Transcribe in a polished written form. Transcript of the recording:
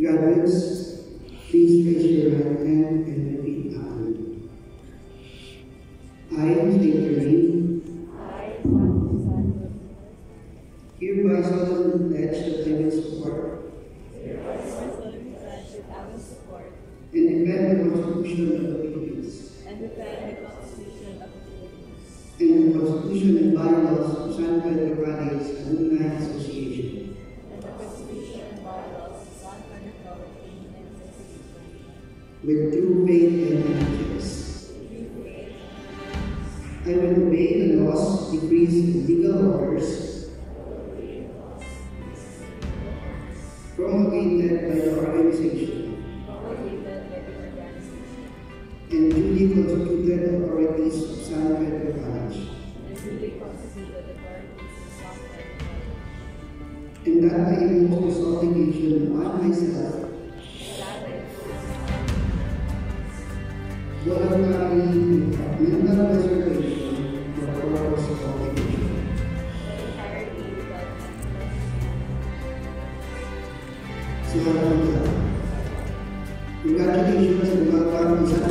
Graduates, please raise your right hand and repeat after me. I state your name. I, Juan Santos, Hereby solemnly pledge that I will support and defend the Constitution of the Philippines and the Constitution and bylaws of San Pedro Valley Alumni Association. With true faith and allegiance. I will obey the laws, decrees, and legal orders promulgated by the organization and duly constituted authorities of San Pedro College, and that I impose this obligation on myself voluntarily without mental reservation for the purpose of obligation. So, congratulations and welcome to San